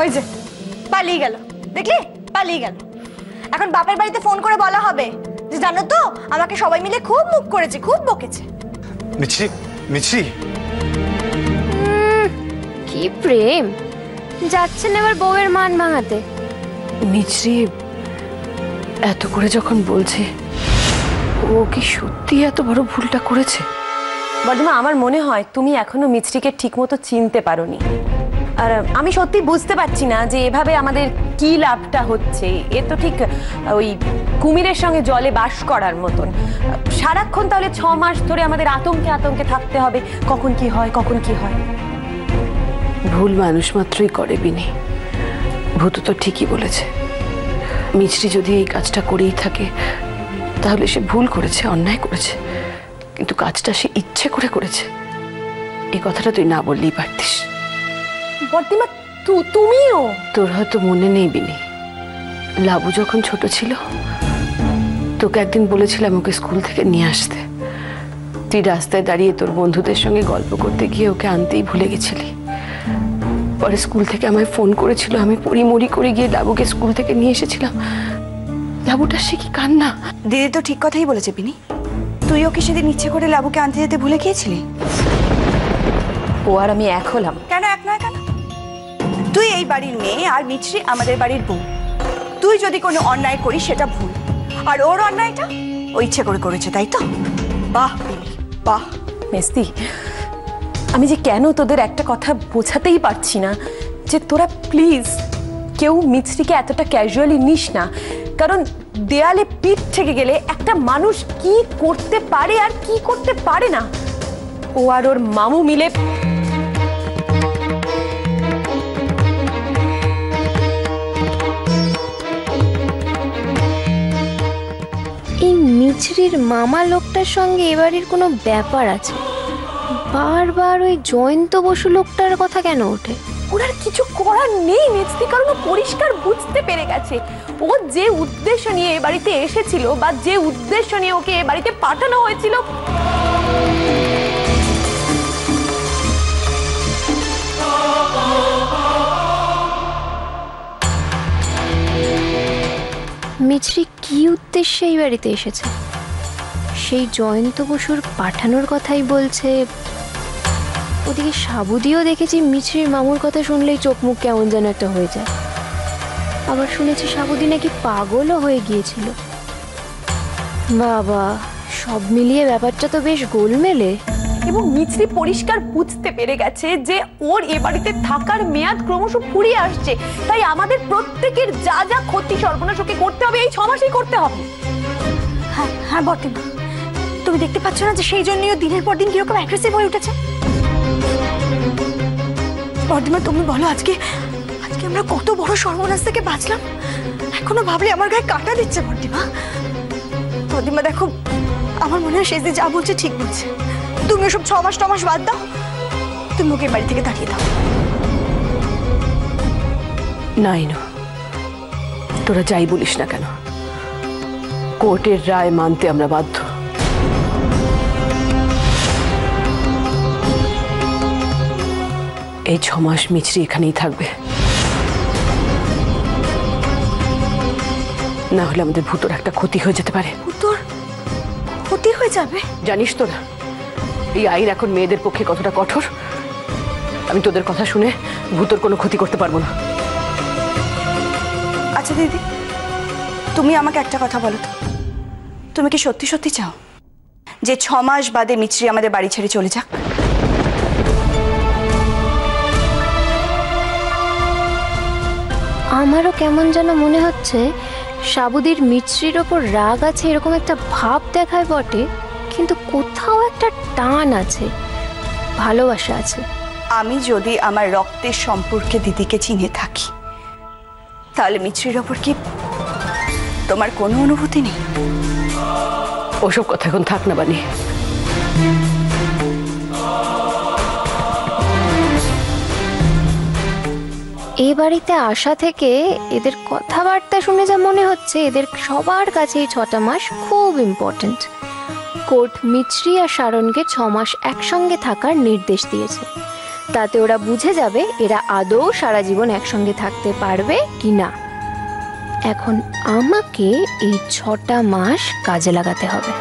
ওই যে পালিয়ে গেল, দেখলি পালিয়ে গেল। এখন বাপের বাড়িতে ফোন করে বলা হবে যে জানো তো আমাকে সবাই মিলে খুব মুখ করেছে, খুব বকেছে। মিছরি, মিছরি কি প্রেম, যাচ্ছেন এবার বউয়ের মান ভাঙাতে। মিছরি এত করে যখন বলছে, ও কি সত্যি এত বড় ভুলটা করেছে? বর্দিমা, আমার মনে হয় তুমি এখনো মিছরিকে ঠিক মতো চিনতে পারোনি। আর আমি সত্যি বুঝতে পারছি না যে এভাবে আমাদের কি লাভটা হচ্ছে। এ তো ঠিক ওই কুমিরের সঙ্গে জলে বাস করার মতন। সারাক্ষণ তাহলে 6 মাস ধরে আমাদের আতঙ্কে আতঙ্কে থাকতে হবে, কখন কি হয় কখন কি হয়। ভুল মানুষ মাত্রই করে বিনি। ভূত তো ঠিকই বলেছে, মিছরি যদি এই কাজটা করেই থাকে তাহলে সে ভুল করেছে, অন্যায় করেছে, কিন্তু কাজটা সে ইচ্ছে করে করেছে। এই কথাটা তুই না বললেই পারতিস। বর্দিমা, তুমিও? তোর হয়তো মনে নেই বিনি, লাবু যখন ছোট ছিল তোকে একদিন বলেছিলাম ওকে স্কুল থেকে নিয়ে আসতে। তুই রাস্তায় দাঁড়িয়ে তোর বন্ধুদের সঙ্গে গল্প করতে গিয়ে ওকে আনতেই ভুলে গেছিলি। পরে স্কুল থেকে আমায় ফোন করেছিল, আমি পড়ি করে গিয়ে লাবুকে স্কুল থেকে নিয়ে এসেছিলাম। লাবুটা সে কি কান্না! দিদি তো ঠিক কথাই বলেছে পিনি। তুই ওকে সেদিন ইচ্ছে করে লাবুকে আনতে যেতে ভুলে গিয়েছিলি। ও আর আমি এক হলাম কেন? এক নয় কেন? তুই এই বাড়ির মেয়ে আর মিছরি আমাদের বাড়ির বউ। তুই যদি কোনো অন্যায় করিস সেটা ভুল, আর ওর অন্যায়টা ও ইচ্ছে করে করেছে, তাই তো? বাহ পিনি বাহ। মেস্তি, আমি যে কেন তোদের একটা কথা বোঝাতেই পারছি না যে তোরা প্লিজ কেউ মিছরিকে এতটা ক্যাজুয়ালি নিস না। কারণ দেয়ালে পিঠ থেকে গেলে একটা মানুষ কি করতে পারে আর কি করতে পারে না, ও আর ওর মামু মিলে। এই মিছরির মামা লোকটার সঙ্গে এবারের কোনো ব্যাপার আছে। বারবার ওই জয়ন্ত বসু লোকটার কথা কেন ওঠে? ওর আর কিছু করার নেই মিছরি, কারণ ও পরিষ্কার বুঝতে পেরে গেছে ও যে উদ্দেশ্য নিয়ে এ বাড়িতে এসেছিল বা যে উদ্দেশ্য নিয়ে ওকে এ বাড়িতে পাঠানো হয়েছিল। মিছরি কি উদ্দেশ্যে এই বাড়িতে এসেছে? সেই জয়ন্ত বসুর পাঠানোর কথাই বলছে। ওদিকে সাবুদিও দেখেছি মিছরির মামুর কথা শুনলেই চোখ মুখ কেমন যেন একটা হয়ে যায়। আবার শুনেছি সাবুদি নাকি পাগলও হয়ে গিয়েছিল। বাবা, সব মিলিয়ে ব্যাপারটা তো বেশ গোলমেলে। এবং মিছরি পরিষ্কার বুঝতে পেরে গেছে যে ওর এ বাড়িতে থাকার মেয়াদ ক্রমশ ফুরিয়ে আসছে, তাই আমাদের প্রত্যেকের যা যা ক্ষতি সর্বনাশ ওকে করতে হবে এই 6 মাসেই করতে হবে। হ্যাঁ হ্যাঁ বর্দিমা, তুমি দেখতে পাচ্ছ না যে সেই জন্যই ও দিনের পর দিন কিরকম অ্যাগ্রেসিভ হয়ে উঠেছে? বর্দিমা তুমি বলো, আজকে আমরা কত বড় সর্বনাশ থেকে বাঁচলাম, এখনো ভাবলে আমার গায়ে কাঁটা দিচ্ছে। বর্দিমা দেখো, আমার মনে হয় সে যে যা বলছে ঠিক বলছে। তুমি ওসব 6 মাস 9 মাস বাদ দাও, তুমি ওকে বাড়ি থেকে তাড়িয়ে দাও। নাই না, তোরা যাই বলিস না কেন, কোর্টের রায় মানতে আমরা বাধ্য। এই 6 মাস মিছরি এখানেই থাকবে, না হলে আমাদের ভূতর একটা ক্ষতি হয়ে যেতে পারে। ভূতর ক্ষতি হয়ে যাবে? জানিস তোরা এই আইন এখন মেয়েদের পক্ষে কতটা কঠোর। আমি তোদের কথা শুনে ভূতর কোনো ক্ষতি করতে পারবো না। আচ্ছা দিদি, তুমি আমাকে একটা কথা বলো তো, তুমি কি সত্যি সত্যি চাও যে 6 মাস বাদে মিছরি আমাদের বাড়ি ছেড়ে চলে যাক? আমারও কেমন যেন মনে হচ্ছে সাবুদির মিছরির ওপর রাগ আছে, এরকম একটা ভাব দেখায় বটে, কিন্তু কোথাও একটা টান আছে, ভালোবাসা আছে। আমি যদি আমার রক্তের সম্পর্কে দিদিকে চিনে থাকি, তাহলে মিছরির ওপর কি তোমার কোনো অনুভূতি নেই? ওসব কথা এখন থাক না বানি। এই বাড়িতে আসা থেকে এদের কথাবার্তা শুনে যা মনে হচ্ছে এদের সবার কাছে এই 6টা মাস খুব ইম্পর্টেন্ট। কোর্ট মিছরি আর শারণকে 6 মাস একসঙ্গে থাকার নির্দেশ দিয়েছে। তাতে ওরা বুঝে যাবে এরা আদৌ সারা জীবন একসঙ্গে থাকতে পারবে কি না। এখন আমাকে এই 6টা মাস কাজে লাগাতে হবে।